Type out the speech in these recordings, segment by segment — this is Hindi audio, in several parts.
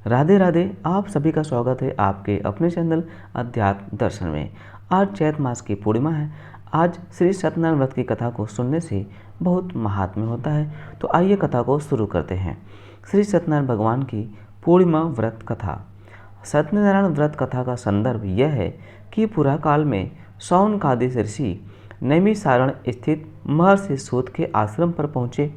राधे राधे। आप सभी का स्वागत है आपके अपने चैनल अध्यात्म दर्शन में। आज चैत मास की पूर्णिमा है। आज श्री सत्यनारायण व्रत की कथा को सुनने से बहुत महात्म्य होता है। तो आइए कथा को शुरू करते हैं। श्री सत्यनारायण भगवान की पूर्णिमा व्रत कथा। सत्यनारायण व्रत कथा का संदर्भ यह है कि पुरा काल में शौनकादि ऋषि नैमिषारण्य स्थित महर्षि सूत के आश्रम पर पहुँचे।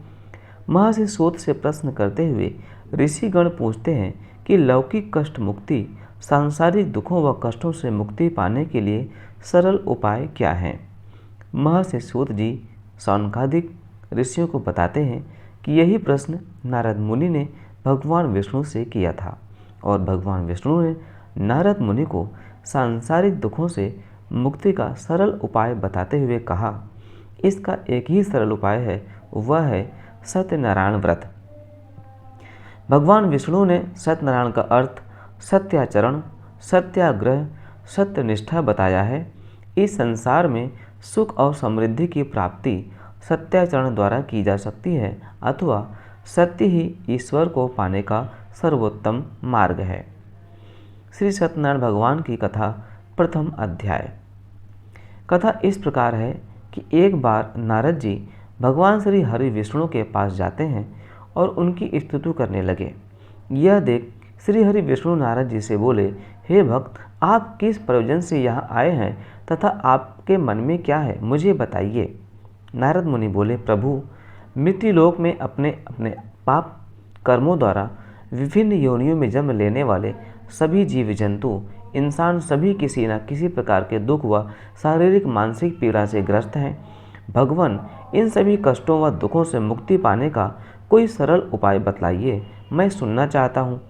महर्षि सूत से प्रश्न करते हुए ऋषिगण पूछते हैं कि लौकिक कष्ट मुक्ति, सांसारिक दुखों व कष्टों से मुक्ति पाने के लिए सरल उपाय क्या हैं। महर्षि सूत जी शौनकादिक ऋषियों को बताते हैं कि यही प्रश्न नारद मुनि ने भगवान विष्णु से किया था और भगवान विष्णु ने नारद मुनि को सांसारिक दुखों से मुक्ति का सरल उपाय बताते हुए कहा, इसका एक ही सरल उपाय है, वह है सत्यनारायण व्रत। भगवान विष्णु ने सत्यनारायण का अर्थ सत्याचरण, सत्याग्रह, सत्यनिष्ठा बताया है। इस संसार में सुख और समृद्धि की प्राप्ति सत्याचरण द्वारा की जा सकती है अथवा सत्य ही ईश्वर को पाने का सर्वोत्तम मार्ग है। श्री सत्यनारायण भगवान की कथा प्रथम अध्याय। कथा इस प्रकार है कि एक बार नारद जी भगवान श्री हरि विष्णु के पास जाते हैं और उनकी स्तुति करने लगे। यह देख श्री हरि विष्णु नारद जी से बोले, हे भक्त, आप किस प्रयोजन से यहाँ आए हैं तथा आपके मन में क्या है, मुझे बताइए। नारद मुनि बोले, प्रभु, मृत्युलोक में अपने अपने पाप कर्मों द्वारा विभिन्न योनियों में जन्म लेने वाले सभी जीव जंतु, इंसान सभी किसी न किसी प्रकार के दुख व शारीरिक मानसिक पीड़ा से ग्रस्त हैं। भगवान, इन सभी कष्टों व दुखों से मुक्ति पाने का कोई सरल उपाय बतलाइए, मैं सुनना चाहता हूँ।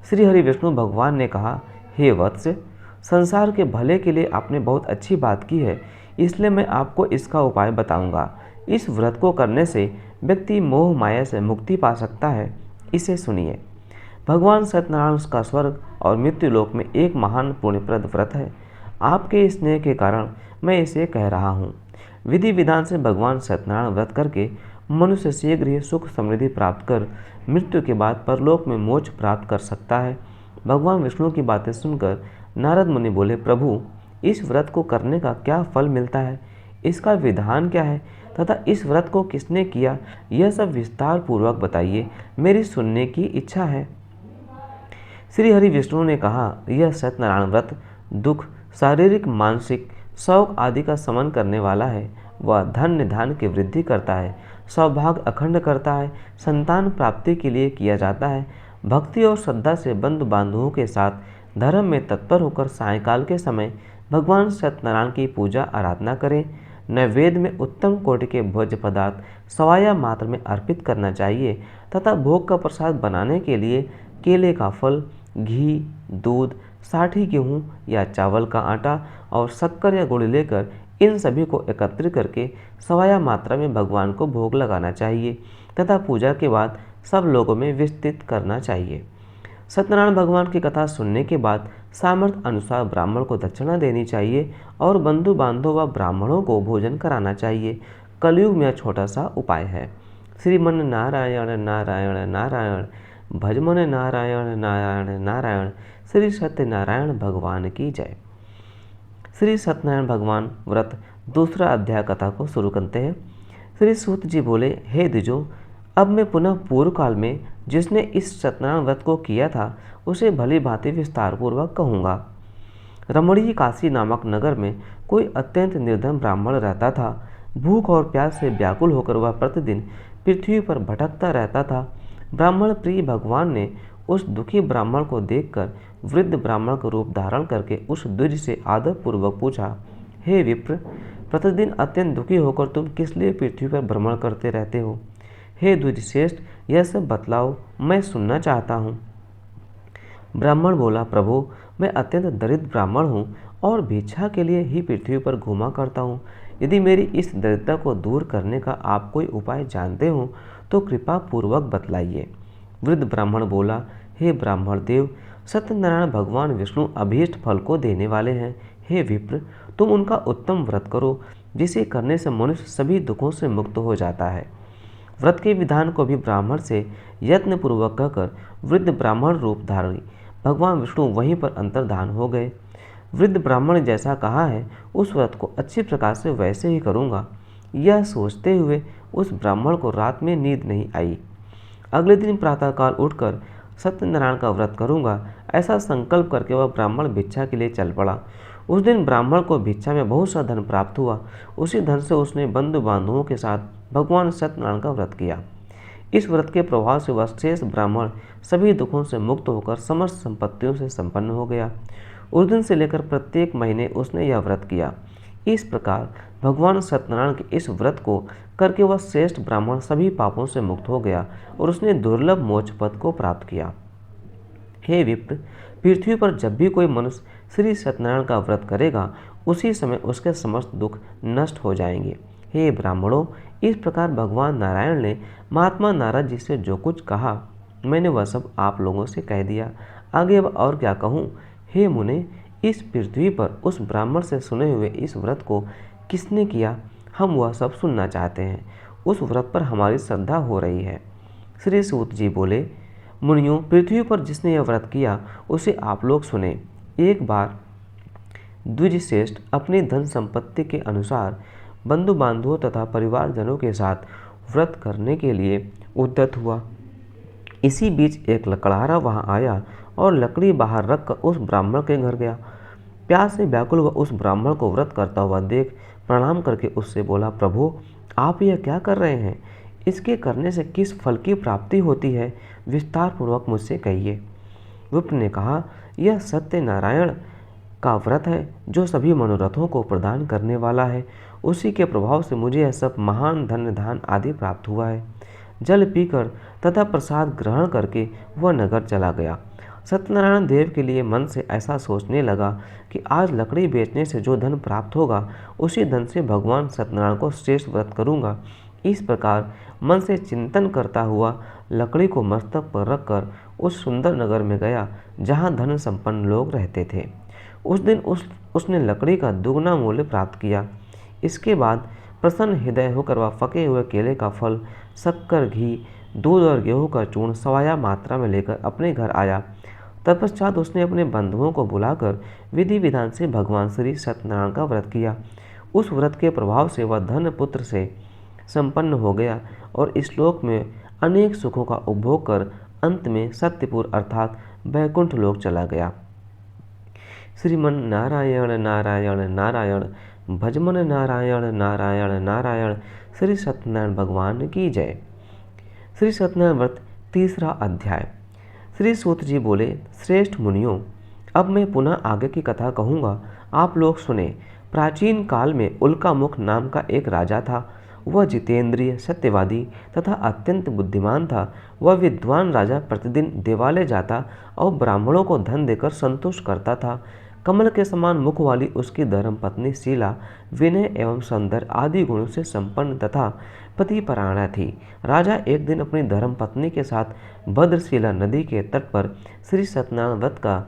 श्री हरि विष्णु भगवान ने कहा, हे वत्स, संसार के भले के लिए आपने बहुत अच्छी बात की है, इसलिए मैं आपको इसका उपाय बताऊंगा। इस व्रत को करने से व्यक्ति मोह माया से मुक्ति पा सकता है। इसे सुनिए। भगवान सत्यनारायण का स्वर्ग और मृत्युलोक में एक महान पुण्यप्रद व्रत है। आपके स्नेह के कारण मैं इसे कह रहा हूँ। विधि विधान से भगवान सत्यनारायण व्रत करके मनुष्य शीघ्र ही सुख समृद्धि प्राप्त कर मृत्यु के बाद परलोक में मोक्ष प्राप्त कर सकता है। भगवान विष्णु की बातें सुनकर नारद मुनि बोले, प्रभु, इस व्रत को करने का क्या फल मिलता है, इसका विधान क्या है तथा इस व्रत को किसने किया, यह सब विस्तार पूर्वक बताइए, मेरी सुनने की इच्छा है। श्री हरि विष्णु ने कहा, यह सत्यनारायण व्रत दुख, शारीरिक मानसिक शौक आदि का शमन करने वाला है। वह धन धान की वृद्धि करता है, सौभाग्य अखंड करता है, संतान प्राप्ति के लिए किया जाता है। भक्ति और श्रद्धा से बंधु बांधवों के साथ धर्म में तत्पर होकर सायंकाल के समय भगवान सत्यनारायण की पूजा आराधना करें। नैवेद्य में उत्तम कोटि के भोज्य पदार्थ सवाया मात्र में अर्पित करना चाहिए तथा भोग का प्रसाद बनाने के लिए केले का फल, घी, दूध, साठी गेहूँ या चावल का आटा और शक्कर या गुड़ लेकर इन सभी को एकत्रित करके सवाया मात्रा में भगवान को भोग लगाना चाहिए तथा पूजा के बाद सब लोगों में विस्तृत करना चाहिए। सत्यनारायण भगवान की कथा सुनने के बाद सामर्थ्य अनुसार ब्राह्मण को दक्षिणा देनी चाहिए और बंधु बांधव व ब्राह्मणों को भोजन कराना चाहिए। कलयुग में छोटा सा उपाय है। श्रीमन नारायण नारायण नारायण, भजमन नारायण नारायण नारायण। श्री सत्यनारायण भगवान की जय। श्री सत्यनारायण भगवान व्रत दूसरा अध्याय कथा को शुरू करते हैं। श्री सूत जी बोले, हे द्विजो, अब मैं पुनः पूर्व काल में जिसने इस सत्यनारायण व्रत को किया था उसे भली भांति विस्तार पूर्वक कहूँगा। रमणीय काशी नामक नगर में कोई अत्यंत निर्धन ब्राह्मण रहता था। भूख और प्यास से व्याकुल होकर वह प्रतिदिन पृथ्वी पर भटकता रहता था। ब्राह्मण प्रिय भगवान ने उस दुखी ब्राह्मण को देखकर वृद्ध ब्राह्मण का रूप धारण करके उस द्विज से आदर पूर्वक पूछा, हे विप्र, प्रतिदिन अत्यंत दुखी होकर तुम किस लिए पृथ्वी पर भ्रमण करते रहते हो। हे द्विज श्रेष्ठ, यह सब बतलाओ, मैं सुनना चाहता हूँ। ब्राह्मण बोला, प्रभु, मैं अत्यंत दरिद्र ब्राह्मण हूँ और भिक्षा के लिए ही पृथ्वी पर घूमा करता हूँ। यदि मेरी इस दरिद्रता को दूर करने का आप कोई उपाय जानते हो तो कृपा पूर्वक बतलाइए। वृद्ध ब्राह्मण बोला, हे ब्राह्मण देव, सत्यनारायण भगवान विष्णु अभीष्ट फल को देने वाले हैं। हे विप्र, तुम उनका उत्तम व्रत करो, जिसे करने से मनुष्य सभी दुखों से मुक्त हो जाता है। व्रत के विधान को भी ब्राह्मण से यत्न पूर्वक कहकर वृद्ध ब्राह्मण रूप धारी भगवान विष्णु वहीं पर अंतर्धान हो गए। वृद्ध ब्राह्मण ने जैसा कहा है उस व्रत को अच्छी प्रकार से वैसे ही करूँगा, यह सोचते हुए उस ब्राह्मण को रात में नींद नहीं आई। अगले दिन प्रातःकाल उठकर सत्यनारायण का व्रत करूँगा, ऐसा संकल्प करके वह ब्राह्मण भिक्षा के लिए चल पड़ा। उस दिन ब्राह्मण को भिक्षा में बहुत सा धन प्राप्त हुआ। उसी धन से उसने बंधु बांधवों के साथ भगवान सत्यनारायण का व्रत किया। इस व्रत के प्रभाव से वह शेष ब्राह्मण सभी दुखों से मुक्त होकर समस्त संपत्तियों से संपन्न हो गया। उस दिन से लेकर प्रत्येक महीने उसने यह व्रत किया। इस प्रकार भगवान सत्यनारायण के इस व्रत को करके वह श्रेष्ठ ब्राह्मण सभी पापों से मुक्त हो गया और उसने दुर्लभ मोक्ष पद को प्राप्त किया। हे विप्र, पृथ्वी पर जब भी कोई मनुष्य श्री सत्यनारायण का व्रत करेगा उसी समय उसके समस्त दुख नष्ट हो जाएंगे। हे ब्राह्मणों, इस प्रकार भगवान नारायण ने महात्मा नारद जी से जो कुछ कहा मैंने वह सब आप लोगों से कह दिया। आगे अब और क्या कहूँ। हे मुने, इस पृथ्वी पर उस ब्राह्मण से सुने हुए इस व्रत को किसने किया, हम वह सब सुनना चाहते हैं। उस व्रत पर हमारी श्रद्धा हो रही है। श्री सूत जी बोले, मुनियों, पृथ्वी पर जिसने यह व्रत किया उसे आप लोग सुने। एक बार द्विजश्रेष्ठ अपनी धन संपत्ति के अनुसार बंधु बांधवों तथा परिवारजनों के साथ व्रत करने के लिए उद्यत हुआ। इसी बीच एक लकड़हारा वहां आया और लकड़ी बाहर रखकर उस ब्राह्मण के घर गया। प्यास से व्याकुल वह उस ब्राह्मण को व्रत करता हुआ देख प्रणाम करके उससे बोला, प्रभु, आप यह क्या कर रहे हैं? इसके करने से किस फल की प्राप्ति होती है, विस्तार पूर्वक मुझसे कहिए। विप्र ने कहा, यह सत्यनारायण का व्रत है जो सभी मनोरथों को प्रदान करने वाला है। उसी के प्रभाव से मुझे यह सब महान धन धान आदि प्राप्त हुआ है। जल पीकर तथा प्रसाद ग्रहण करके वह नगर चला गया। सत्यनारायण देव के लिए मन से ऐसा सोचने लगा कि आज लकड़ी बेचने से जो धन प्राप्त होगा उसी धन से भगवान सत्यनारायण को श्रेष्ठ व्रत करूंगा। इस प्रकार मन से चिंतन करता हुआ लकड़ी को मस्तक पर रखकर उस सुंदर नगर में गया जहाँ धन संपन्न लोग रहते थे। उस दिन उसने लकड़ी का दुगना मूल्य प्राप्त किया। इसके बाद प्रसन्न हृदय होकर वह पके हुए केले का फल, शक्कर, घी, दूध और गेहूं का चूर्ण सवाया मात्रा में लेकर अपने घर आया। तत्पश्चात उसने अपने बंधुओं को बुलाकर विधि विधान से भगवान श्री सत्यनारायण का व्रत किया। उस व्रत के प्रभाव से वह धन पुत्र से संपन्न हो गया और इस लोक में अनेक सुखों का उपभोग कर अंत में सत्यपुर अर्थात वैकुंठ लोक चला गया। श्रीमन नारायण नारायण नारायण, भजमन नारायण नारायण नारायण। श्री सत्यनारायण भगवान की जय। श्री सत्यनारायण व्रत तीसरा अध्याय। श्री सूत जी बोले, श्रेष्ठ मुनियों, अब मैं पुनः आगे की कथा कहूँगा, आप लोग सुने। प्राचीन काल में उल्कामुख नाम का एक राजा था। वह जितेंद्रिय, सत्यवादी तथा अत्यंत बुद्धिमान था। वह विद्वान राजा प्रतिदिन देवालय जाता और ब्राह्मणों को धन देकर संतुष्ट करता था। कमल के समान मुख वाली उसकी धर्मपत्नी शीला विनय एवं सौंदर्य आदि गुणों से संपन्न तथा पतिपरायणा थी। राजा एक दिन अपनी धर्मपत्नी के साथ भद्रशिला नदी के तट पर श्री सत्यनारायण व्रत का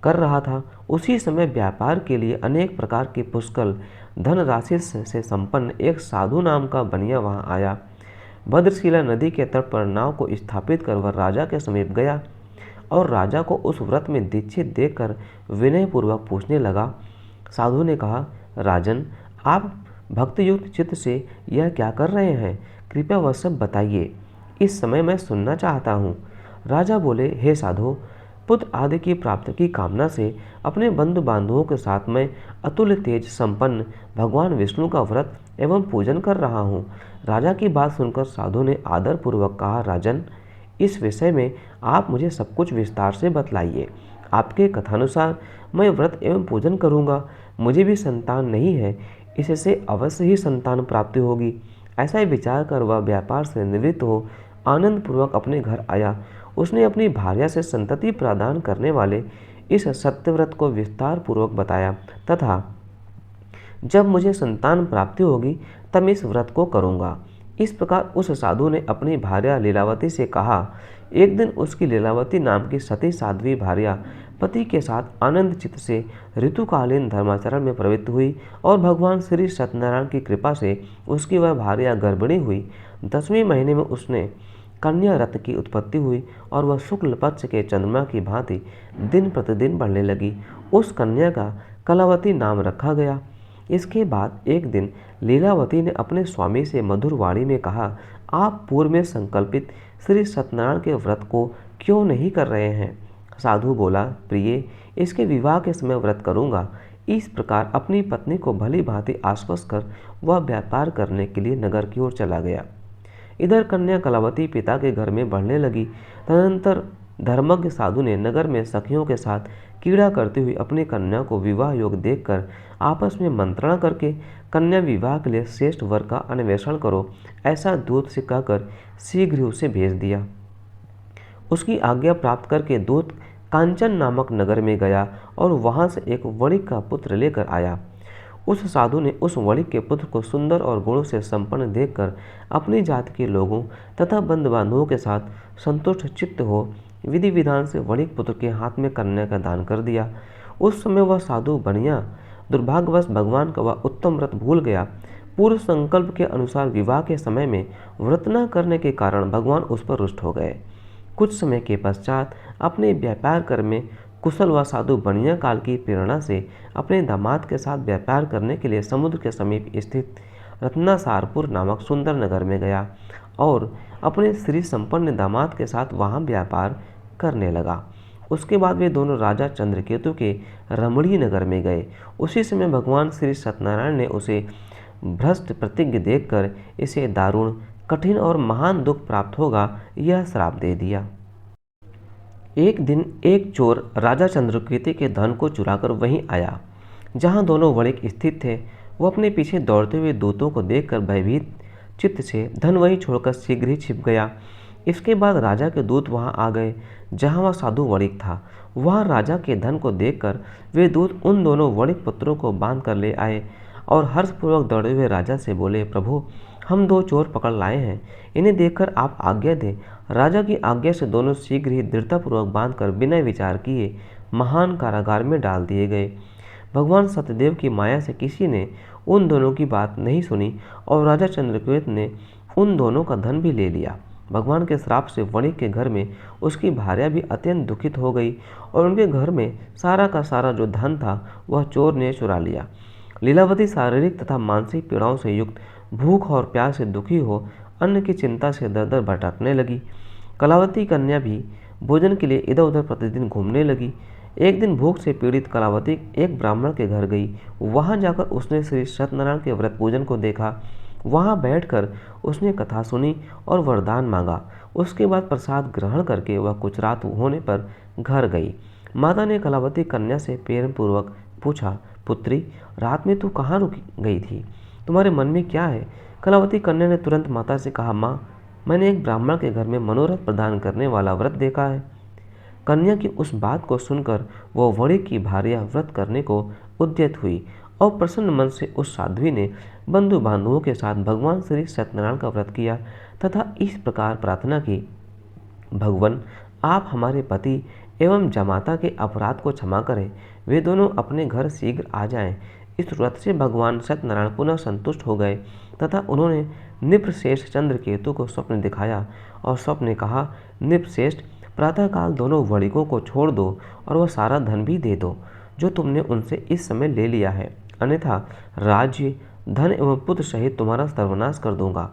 कर रहा था। उसी समय व्यापार के लिए अनेक प्रकार की पुष्कल धनराशि से संपन्न एक साधु नाम का बनिया वहां आया। भद्रशिला नदी के तट पर नाव को स्थापित कर वह राजा के समीप गया और राजा को उस व्रत में दीक्षित देखकर विनयपूर्वक पूछने लगा। साधु ने कहा, राजन, आप भक्तियुक्त चित्त से यह क्या कर रहे हैं? कृपया वह सब बताइए, इस समय मैं सुनना चाहता हूँ। राजा बोले, हे साधु, पुत्र आदि की प्राप्ति की कामना से अपने बंधु बांधवों के साथ मैं अतुल्य तेज संपन्न भगवान विष्णु का व्रत एवं पूजन कर रहा हूँ। राजा की बात सुनकर साधु ने आदरपूर्वक कहा, राजन, इस विषय में आप मुझे सब कुछ विस्तार से बतलाइए। आपके कथानुसार मैं व्रत एवं पूजन करूँगा। मुझे भी संतान नहीं है, इससे अवश्य ही संतान प्राप्ति होगी। ऐसा ही विचार कर वह व्यापार से निवृत्त हो आनंद पूर्वक अपने घर आया। उसने अपनी भार्या से संतति प्रदान करने वाले इस सत्यव्रत को विस्तार पूर्वक बताया तथा जब मुझे संतान प्राप्ति होगी तब मैं इस व्रत को करूँगा। इस प्रकार उस साधु ने अपनी भार्या लीलावती से कहा। एक दिन उसकी लीलावती नाम की सती साध्वी भार्या पति के साथ आनंद चित्त से ऋतुकालीन धर्माचरण में प्रवृत्त हुई और भगवान श्री सत्यनारायण की कृपा से उसकी वह भार्या गर्भिणी हुई। 10वें महीने में उसने कन्या रत्न की उत्पत्ति हुई और वह शुक्ल पक्ष के चंद्रमा की भांति दिन प्रतिदिन बढ़ने लगी। उस कन्या का कलावती नाम रखा गया। इसके बाद एक दिन लीलावती ने अपने स्वामी से मधुर वाणी में कहा, आप पूर्व में संकल्पित श्री सत्यनारायण के व्रत को क्यों नहीं कर रहे हैं? साधु बोला, प्रिय, इसके विवाह के समय व्रत करूंगा। इस प्रकार अपनी पत्नी को भली भांति आश्वस्त कर वह व्यापार करने के लिए नगर की ओर चला गया। इधर कन्या कलावती पिता के घर में बढ़ने लगी। तदनंतर धर्मज्ञ साधु ने नगर में सखियों के साथ कीड़ा करती हुई अपनी कन्या को विवाह योग्य देखकर आपस में मंत्रणा करके कन्या विवाह के लिए श्रेष्ठ वर का अन्वेषण करो, ऐसा दूत से कहकर शीघ्र उसे भेज दिया। उसकी आज्ञा प्राप्त करके दूत कांचन नामक नगर में गया और वहां से एक वणिक का पुत्र लेकर आया। उस साधु ने उस वणिक के पुत्र को सुंदर और गुणों से संपन्न देखकर अपनी जाति के लोगों तथा बंधु बांधवों के साथ संतुष्ट चित्त हो विधि विधान से वणिक पुत्र के हाथ में कन्या का दान कर दिया। उस समय वह साधु बनिया दुर्भाग्यवश भगवान का वह उत्तम व्रत भूल गया। पूर्व संकल्प के अनुसार विवाह के समय में व्रत न करने के कारण भगवान उस पर रुष्ट हो गए। कुछ समय के पश्चात अपने व्यापार कर में कुशल व साधु बनिया काल की प्रेरणा से अपने दामाद के साथ व्यापार करने के लिए समुद्र के समीप स्थित रत्नासारपुर नामक सुंदर नगर में गया और अपने श्री संपन्न दामाद के साथ वहां व्यापार करने लगा। उसके बाद वे दोनों राजा चंद्रकेतु के रमणीय नगर में गए। उसी समय भगवान श्री सत्यनारायण ने उसे भ्रष्ट प्रतिज्ञ देखकर इसे दारुण, कठिन और महान दुख प्राप्त होगा यह श्राप दे दिया। एक दिन एक चोर राजा चंद्रकेतु के धन को चुराकर वहीं आया जहां दोनों वणिक स्थित थे। वो अपने पीछे दौड़ते हुए दूतों को देखकर भयभीत चित्त से धन वहीं छोड़कर शीघ्र ही छिप गया। इसके बाद राजा के दूत वहां आ गए जहां वह साधु वणिक था। वहां राजा के धन को देखकर वे दूत उन दोनों वणिक पुत्रों को बांध कर ले आए और हर्षपूर्वक दौड़े हुए राजा से बोले, प्रभु, हम 2 चोर पकड़ लाए हैं, इन्हें देखकर आप आज्ञा दें। राजा की आज्ञा से दोनों शीघ्र ही दृढ़तापूर्वक बांधकर बिना विचार किए महान कारागार में डाल दिए गए। भगवान सत्यदेव की माया से किसी ने उन दोनों की बात नहीं सुनी और राजा चंद्रकेतु ने उन दोनों का धन भी ले लिया। भगवान के श्राप से वणिक के घर में उसकी भार्या भी अत्यंत दुखित हो गई और उनके घर में सारा का सारा जो धन था वह चोर ने चुरा लिया। लीलावती शारीरिक तथा मानसिक पीड़ाओं से युक्त, भूख और प्यास से दुखी हो अन्न की चिंता से दर दर भटकने लगी। कलावती कन्या भी भोजन के लिए इधर उधर प्रतिदिन घूमने लगी। एक दिन भूख से पीड़ित कलावती एक ब्राह्मण के घर गई। वहां जाकर उसने श्री सत्यनारायण के व्रत पूजन को देखा। वहां बैठकर उसने कथा सुनी और वरदान मांगा। उसके बाद प्रसाद ग्रहण करके वह कुछ रात होने पर घर गई। माता ने कलावती कन्या से प्रेम पूर्वक पूछा, पुत्री, रात में तू कहाँ रुक गई थी? तुम्हारे मन में क्या है? कलावती कन्या ने तुरंत माता से कहा, माँ, मैंने एक ब्राह्मण के घर में मनोरथ प्रदान करने वाला व्रत देखा है। कन्या की उस बात को सुनकर वो वणिक की भार्या व्रत करने को उद्यत हुई और प्रसन्न मन से उस साध्वी ने बंधु बांधवों के साथ भगवान श्री सत्यनारायण का व्रत किया तथा इस प्रकार प्रार्थना की, भगवान, आप हमारे पति एवं जमाता के अपराध को क्षमा करें, वे दोनों अपने घर शीघ्र आ जाएं। इस व्रत से भगवान सत्यनारायण पुनः संतुष्ट हो गए तथा उन्होंने नृपश्रेष्ठ चंद्रकेतु को स्वप्न दिखाया और स्वप्न ने कहा, नृपश्रेष्ठ, प्रातःकाल दोनों वणिकों को छोड़ दो और वह सारा धन भी दे दो जो तुमने उनसे इस समय ले लिया है, अन्यथा राज्य, धन एवं पुत्र सहित तुम्हारा सर्वनाश कर दूंगा।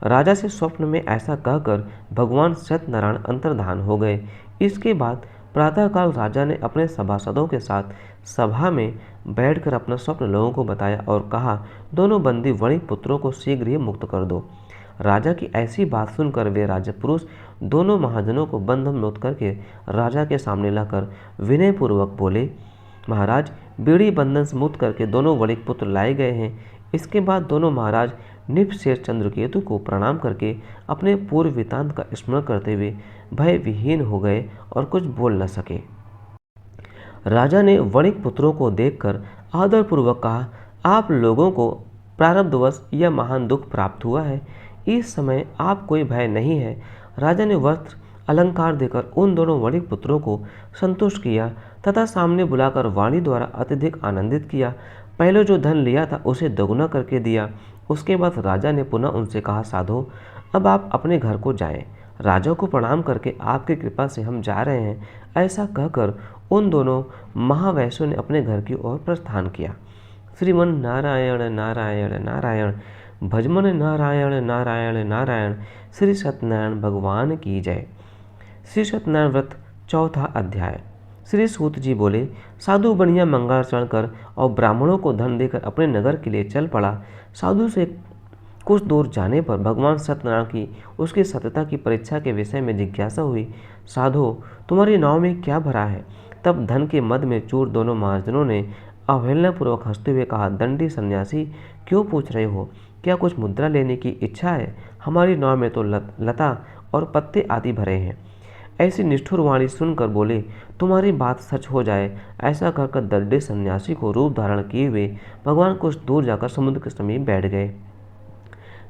राजा से स्वप्न में ऐसा कहकर भगवान सत्यनारायण अंतर्धान हो गए। इसके बाद प्रातःकाल राजा ने अपने सभासदों के साथ सभा में बैठकर अपना स्वप्न लोगों को बताया और कहा, दोनों बंदी वणिक पुत्रों को शीघ्र ही मुक्त कर दो। राजा की ऐसी बात सुनकर वे राजपुरुष दोनों महाजनों को बंधन मुक्त करके राजा के सामने लाकर विनय पूर्वक बोले, महाराज, बीड़ी बंधन से मुक्त करके दोनों वणिक पुत्र लाए गए हैं। इसके बाद दोनों महाराज नृपश्रेष्ठ चंद्रकेतु को प्रणाम करके अपने पूर्व वृत्तांत का स्मरण करते हुए भय विहीन हो गए और कुछ बोल न सके। राजा ने वणिक पुत्रों को देखकर आदरपूर्वक कहा, आप लोगों को प्रारब्धवश यह महान दुख प्राप्त हुआ है, इस समय आप कोई भय नहीं है। राजा ने वस्त्र अलंकार देकर उन दोनों वणिक पुत्रों को संतुष्ट किया तथा सामने बुलाकर वाणी द्वारा अत्यधिक आनंदित किया। पहले जो धन लिया था उसे दोगुना करके दिया उसके बाद राजा ने पुनः उनसे कहा, साधो अब आप अपने घर को जाएं। राजा को प्रणाम करके आपकी कृपा से हम जा रहे हैं। ऐसा कहकर उन दोनों महावैश्यों ने अपने घर की ओर प्रस्थान किया। श्रीमन नारायण नारायण नारायण, भजमन नारायण नारायण नारायण। श्री सत्यनारायण भगवान की जय। श्री सत्यनारायण व्रत चौथा अध्याय। श्री सूत जी बोले, साधु बढ़िया मंगलाचरण कर और ब्राह्मणों को धन देकर अपने नगर के लिए चल पड़ा। साधु से कुछ दूर जाने पर भगवान सत्यनारायण की उसकी सत्यता की परीक्षा के विषय में जिज्ञासा हुई। साधो तुम्हारी नाव में क्या भरा है? तब धन के मद में चूर दोनों महाजनों ने अवहेलनापूर्वक हंसते हुए कहा, दंडी सन्यासी क्यों पूछ रहे हो? क्या कुछ मुद्रा लेने की इच्छा है? हमारी नाव में तो लता और पत्ते आदि भरे हैं। ऐसी निष्ठुर वाणी सुनकर बोले, तुम्हारी बात सच हो जाए। ऐसा कहकर दंडी सन्यासी को रूप धारण किए हुए भगवान कुछ दूर जाकर समुद्र के समीप बैठ गए।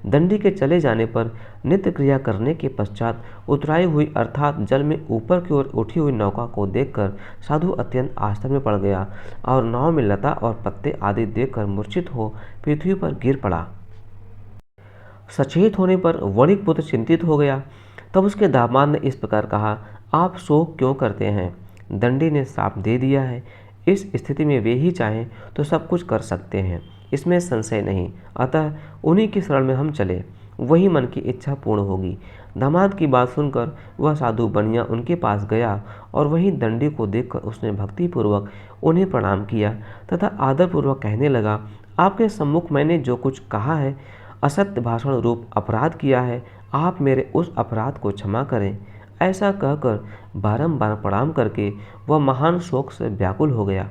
दंडी के चले जाने पर नित्य क्रिया करने के पश्चात उतराई हुई अर्थात जल में ऊपर की ओर उठी हुई नौका को देखकर साधु अत्यंत आश्चर्य में पड़ गया और नाव में लता और पत्ते आदि देखकर मूर्छित हो पृथ्वी पर गिर पड़ा। सचेत होने पर वणिक पुत्र चिंतित हो गया। तब उसके दामाद ने इस प्रकार कहा, आप शोक क्यों करते हैं? दंडी ने साप दे दिया है। इस स्थिति में वे ही चाहें तो सब कुछ कर सकते हैं, इसमें संशय नहीं। अतः उन्हीं की शरण में हम चले, वही मन की इच्छा पूर्ण होगी। दामाद की बात सुनकर वह साधु बनिया उनके पास गया और वहीं दंडी को देखकर उसने भक्तिपूर्वक उन्हें प्रणाम किया तथा आदरपूर्वक कहने लगा, आपके सम्मुख मैंने जो कुछ कहा है, असत्य भाषण रूप अपराध किया है, आप मेरे उस अपराध को क्षमा करें। ऐसा कहकर बारंबार प्रणाम करके वह महान शोक से व्याकुल हो गया।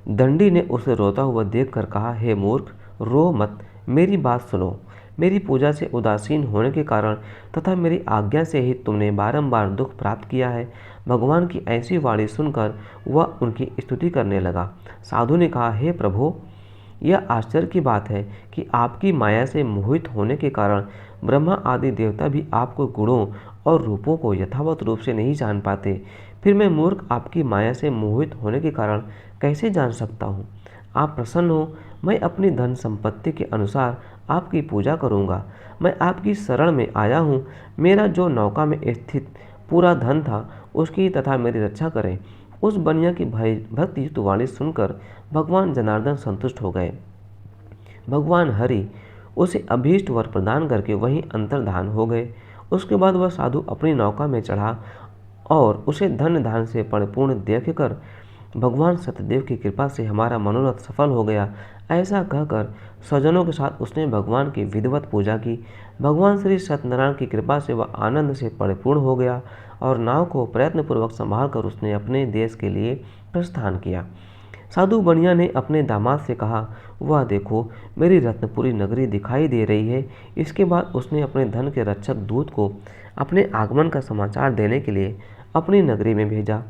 दंडी ने उसे रोता हुआ देखकर कहा, हे मूर्ख, रो मत, मेरी बात सुनो। मेरी पूजा से उदासीन होने के कारण तथा मेरी आज्ञा से ही तुमने बारंबार दुख प्राप्त किया है। भगवान की ऐसी वाणी सुनकर वह उनकी स्तुति करने लगा। साधु ने कहा, हे प्रभु, यह आश्चर्य की बात है कि आपकी माया से मोहित होने के कारण ब्रह्मा आदि देवता भी आपको गुणों और रूपों को यथावत रूप से नहीं जान पाते। फिर मैं मूर्ख आपकी माया से मोहित होने के कारण कैसे जान सकता हूँ? आप प्रसन्न हो, मैं अपनी धन संपत्ति के अनुसार आपकी पूजा करूँगा। मैं आपकी शरण में आया हूँ। मेरा जो नौका में स्थित पूरा धन था उसकी तथा मेरी रक्षा करें। उस बनिया की भक्ति युक्त वाणी सुनकर भगवान जनार्दन संतुष्ट हो गए। भगवान हरि उसे अभीष्ट वर प्रदान करके वहीं अंतर्धान हो गए। उसके बाद वह साधु अपनी नौका में चढ़ा और उसे धन धान से परिपूर्ण देखकर भगवान सत्यदेव की कृपा से हमारा मनोरथ सफल हो गया। ऐसा कहकर स्वजनों के साथ उसने भगवान की विधिवत पूजा की। भगवान श्री सत्यनारायण की कृपा से वह आनंद से परिपूर्ण हो गया और नाव को प्रयत्नपूर्वक संभालकर उसने अपने देश के लिए प्रस्थान किया। साधु बनिया ने अपने दामाद से कहा, वह देखो, मेरी रत्नपुरी नगरी दिखाई दे रही है। इसके बाद उसने अपने धन के रक्षक दूत को अपने आगमन का समाचार देने के लिए अपनी नगरी में भेजा।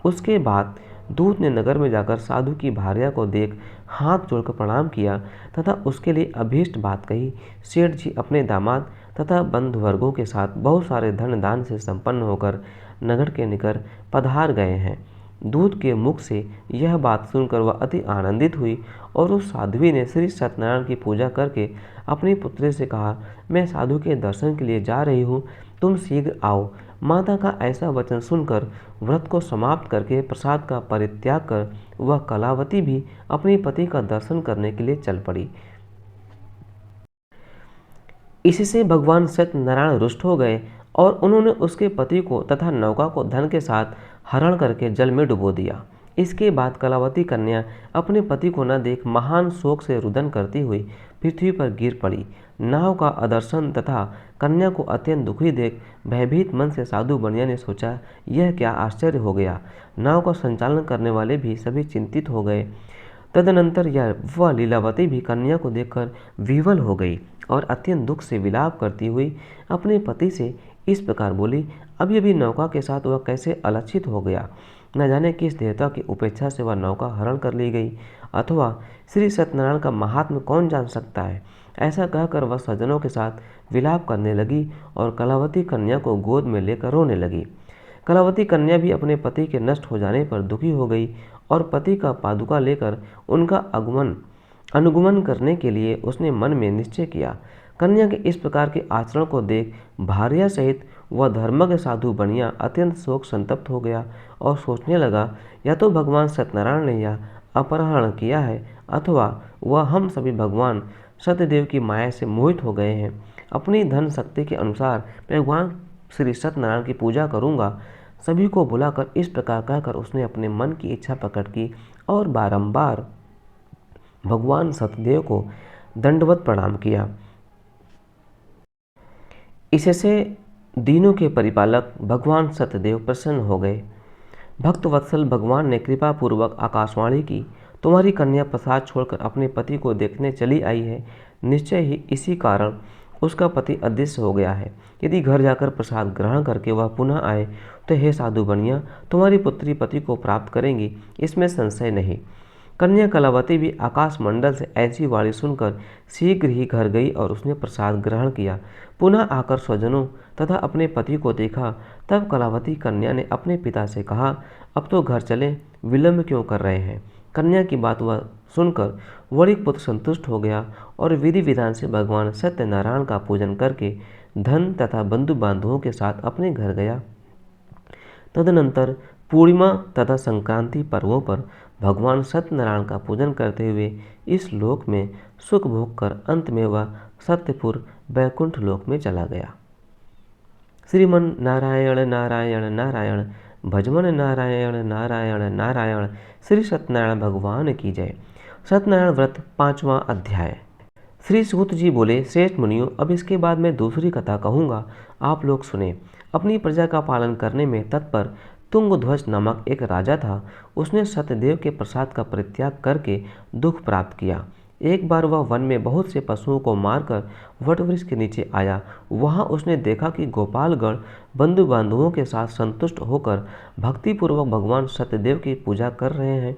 उसके बाद दूत ने नगर में जाकर साधु की भार्या को देख हाथ जोड़कर प्रणाम किया तथा उसके लिए अभीष्ट बात कही। सेठ जी अपने दामाद तथा बंधु वर्गों के साथ बहुत सारे धन दान से संपन्न होकर नगर के निकट पधार गए हैं। दूत के मुख से यह बात सुनकर वह अति आनंदित हुई और उस साध्वी ने श्री सत्यनारायण की पूजा करके अपनी पुत्री से कहा, मैं साधु के दर्शन के लिए जा रही हूँ, तुम शीघ्र आओ। माता का ऐसा वचन सुनकर व्रत को समाप्त करके प्रसाद का परित्याग कर वह कलावती भी अपने पति का दर्शन करने के लिए चल पड़ी। इससे भगवान सत्यनारायण रुष्ट हो गए और उन्होंने उसके पति को तथा नौका को धन के साथ हरण करके जल में डुबो दिया। इसके बाद कलावती कन्या अपने पति को न देख महान शोक से रुदन करती हुई पृथ्वी पर गिर पड़ी। नाव का अदर्शन तथा कन्या को अत्यंत दुखी देख भयभीत मन से साधु बनिया ने सोचा, यह क्या आश्चर्य हो गया। नाव का संचालन करने वाले भी सभी चिंतित हो गए। तदनंतर वह लीलावती भी कन्या को देखकर विह्वल हो गई और अत्यंत दुख से विलाप करती हुई अपने पति से इस प्रकार बोली, अभी अभी नौका के साथ वह कैसे अलक्षित हो गया। न जाने किस देवता की उपेक्षा से वह नौका हरण कर ली गई, अथवा श्री सत्यनारायण का महात्म्य कौन जान सकता है। ऐसा कहकर वह स्वजनों के साथ विलाप करने लगी और कलावती कन्या को गोद में लेकर रोने लगी। कलावती कन्या भी अपने पति के नष्ट हो जाने पर दुखी हो गई और पति का पादुका लेकर उनका अनुगमन करने के लिए उसने मन में निश्चय किया। कन्या के इस प्रकार के आचरण को देख भार्या सहित वह धर्मज्ञ साधु बनिया अत्यंत शोक संतप्त हो गया और सोचने लगा, या तो भगवान सत्यनारायण ने यह अपहरण किया है, अथवा वह हम सभी भगवान सत्यदेव की माया से मोहित हो गए हैं। अपनी धन शक्ति के अनुसार मैं भगवान श्री सत्यनारायण की पूजा करूंगा। सभी को बुलाकर इस प्रकार कहकर उसने अपने मन की इच्छा प्रकट की और बारंबार भगवान सत्यदेव को दंडवत प्रणाम किया। इससे दीनों के परिपालक भगवान सत्यदेव प्रसन्न हो गए। भक्त वत्सल भगवान ने कृपा पूर्वक आकाशवाणी की, तुम्हारी कन्या प्रसाद छोड़कर अपने पति को देखने चली आई है। निश्चय ही इसी कारण उसका पति अदृश्य हो गया है। यदि घर जाकर प्रसाद ग्रहण करके वह पुनः आए तो हे साधु बनिया, तुम्हारी पुत्री पति को प्राप्त करेंगी, इसमें संशय नहीं। कन्या कलावती भी आकाश मंडल से ऐसी वाणी सुनकर शीघ्र ही घर गई और उसने प्रसाद ग्रहण किया। पुनः आकर स्वजनों तथा अपने पति को देखा। तब कलावती कन्या ने अपने पिता से कहा, अब तो घर चलें, विलंब क्यों कर रहे हैं। कन्या की बात वह सुनकर वणिक पुत्र संतुष्ट हो गया और विधि विधान से भगवान सत्यनारायण का पूजन करके धन तथा बंधु बांधवों के साथ अपने घर गया। तदनंतर पूर्णिमा तथा संक्रांति पर्वों पर भगवान सत्यनारायण का पूजन करते हुए इस लोक में सुख भोग कर अंत में वह सत्यपुर वैकुंठ लोक में चला गया। श्रीमन नारायण नारायण नारायण, भजमन नारायण नारायण नारायण। श्री सत्यनारायण भगवान की जय। सत्यनारायण व्रत 5वां अध्याय। श्री सूत जी बोले, श्रेष्ठ मुनियों, अब इसके बाद मैं दूसरी कथा कहूँगा, आप लोग सुने। अपनी प्रजा का पालन करने में तत्पर तुंगध्वज नामक एक राजा था। उसने सत्यदेव के प्रसाद का परित्याग करके दुख प्राप्त किया। एक बार वह वन में बहुत से पशुओं को मारकर वटवृक्ष के नीचे आया। वहां उसने देखा कि गोपालगण बंधु बांधवों के साथ संतुष्ट होकर भक्तिपूर्वक भगवान सत्यदेव की पूजा कर रहे हैं।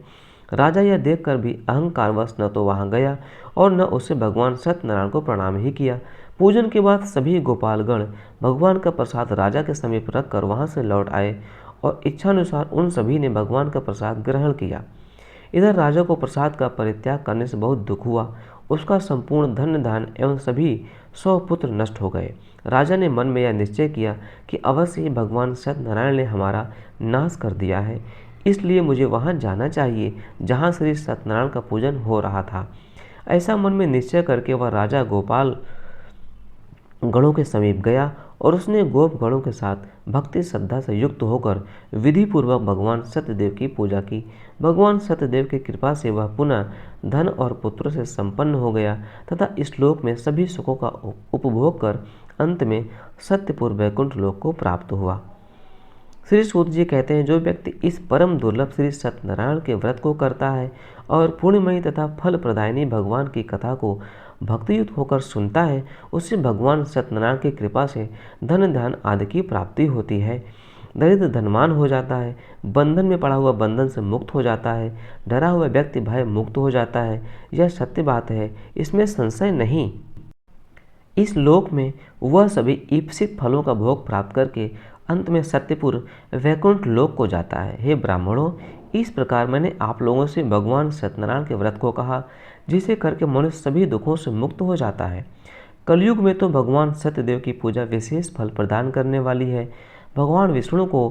राजा यह देखकर भी अहंकारवश न तो वहां गया और न उससे भगवान सत्यनारायण को प्रणाम ही किया। पूजन के बाद सभी गोपालगण भगवान का प्रसाद राजा के समीप रखकर वहां से लौट आए और इच्छानुसार उन सभी ने भगवान का प्रसाद ग्रहण किया। इधर राजा को प्रसाद का परित्याग करने से बहुत दुख हुआ। उसका संपूर्ण धन धान एवं सभी 100 पुत्र नष्ट हो गए। राजा ने मन में यह निश्चय किया कि अवश्य ही भगवान सत्यनारायण ने हमारा नाश कर दिया है, इसलिए मुझे वहां जाना चाहिए जहां श्री सत्यनारायण का पूजन हो रहा था। ऐसा मन में निश्चय करके वह राजा गोपाल गणों के समीप गया और उसने गोप गणों के साथ भक्ति श्रद्धा से युक्त होकर विधि पूर्वक भगवान सत्यदेव की पूजा की। भगवान सत्यदेव की कृपा से वह पुनः धन और पुत्रों से संपन्न हो गया तथा इस लोक में सभी सुखों का उपभोग कर अंत में सत्यपुर वैकुंठ लोक को प्राप्त हुआ। श्री सूत जी कहते हैं, जो व्यक्ति इस परम दुर्लभ श्री सत्यनारायण के व्रत को करता है और पुण्यमयी तथा फल प्रदायिनी भगवान की कथा को भक्तियुक्त होकर सुनता है, उससे भगवान सत्यनारायण की कृपा से धन ध्यान आदि की प्राप्ति होती है। दरिद्र धनवान हो जाता है, बंधन में पड़ा हुआ बंधन से मुक्त हो जाता है, डरा हुआ व्यक्ति भय मुक्त हो जाता है। यह सत्य बात है, इसमें संशय नहीं। इस लोक में वह सभी ईप्सित फलों का भोग प्राप्त करके अंत में सत्यपुर वैकुंठ लोक को जाता है। हे ब्राह्मणों, इस प्रकार मैंने आप लोगों से भगवान सत्यनारायण के व्रत को कहा, जिसे करके मनुष्य सभी दुखों से मुक्त हो जाता है। कलयुग में तो भगवान सत्यदेव की पूजा विशेष फल प्रदान करने वाली है। भगवान विष्णु को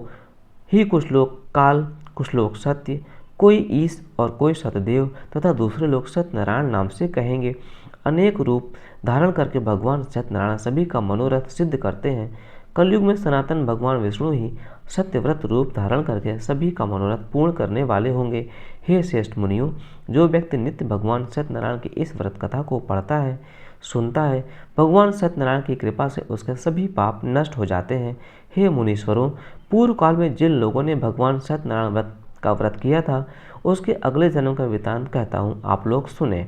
ही कुछ लोग काल, कुछ लोग सत्य, कोई ईश और कोई सत्यदेव तथा दूसरे लोग सत्यनारायण नाम से कहेंगे। अनेक रूप धारण करके भगवान सत्यनारायण सभी का मनोरथ सिद्ध करते हैं। कलयुग में सनातन भगवान विष्णु ही सत्यव्रत रूप धारण करके सभी का मनोरथ पूर्ण करने वाले होंगे। हे श्रेष्ठ मुनियों, जो व्यक्ति नित्य भगवान सत्यनारायण की इस व्रत कथा को पढ़ता है, सुनता है, भगवान सत्यनारायण की कृपा से उसके सभी पाप नष्ट हो जाते हैं। हे मुनीश्वरों, पूर्व काल में जिन लोगों ने भगवान सत्यनारायण का व्रत किया था, उसके अगले जन्म का वृतांत कहता हूँ, आप लोग सुने।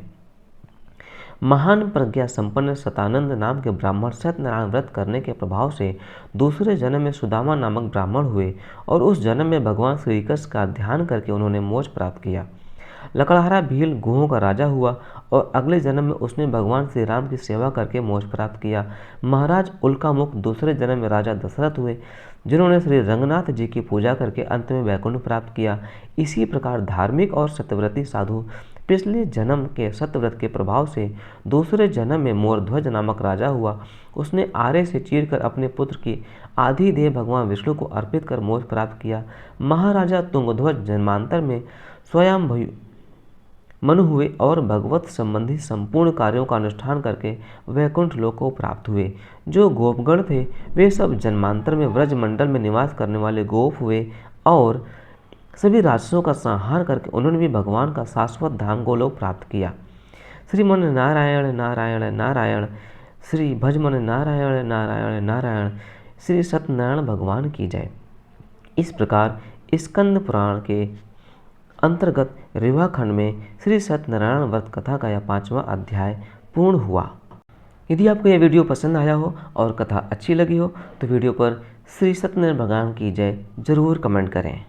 महान प्रज्ञा संपन्न सतानंद नाम के ब्राह्मण सत्यनारायण व्रत करने के प्रभाव से दूसरे जन्म में सुदामा नामक ब्राह्मण हुए और उस जन्म में भगवान श्री कृष्ण का ध्यान करके उन्होंने मोक्ष प्राप्त किया। लकड़हारा भील गुहों का राजा हुआ और अगले जन्म में उसने भगवान श्री राम की सेवा करके मोक्ष प्राप्त किया। महाराज उल्कामुख दूसरे जन्म में राजा दशरथ हुए, जिन्होंने श्री रंगनाथ जी की पूजा करके अंत में वैकुंठ प्राप्त किया। इसी प्रकार धार्मिक और सत्यव्रती साधु पिछले जन्म के सत्यव्रत के प्रभाव से दूसरे जन्म में मोरध्वज नामक राजा हुआ। उसने आरे से चीरकर अपने पुत्र की आधी देह भगवान विष्णु को अर्पित कर मोक्ष प्राप्त किया। महाराजा तुंगध्वज जन्मांतर में स्वयं मनु हुए और भगवत संबंधी संपूर्ण कार्यों का अनुष्ठान करके वैकुंठ लोक को प्राप्त हुए। जो गोपगण थे वे सब जन्मांतर में ब्रज मंडल में निवास करने वाले गोप हुए और सभी राक्षसों का संहार करके उन्होंने भी भगवान का शाश्वत धाम गोलोक प्राप्त किया। श्रीमन नारायण नारायण नारायण, श्री भजमन नारायण नारायण नारायण, श्री सत्यनारायण भगवान की जय। इस प्रकार स्कंद पुराण के अंतर्गत रेवा खंड में श्री सत्यनारायण व्रत कथा का यह 5वां अध्याय पूर्ण हुआ। यदि आपको यह वीडियो पसंद आया हो और कथा अच्छी लगी हो तो वीडियो पर श्री सत्यनारायण भगवान की जय जरूर कमेंट करें।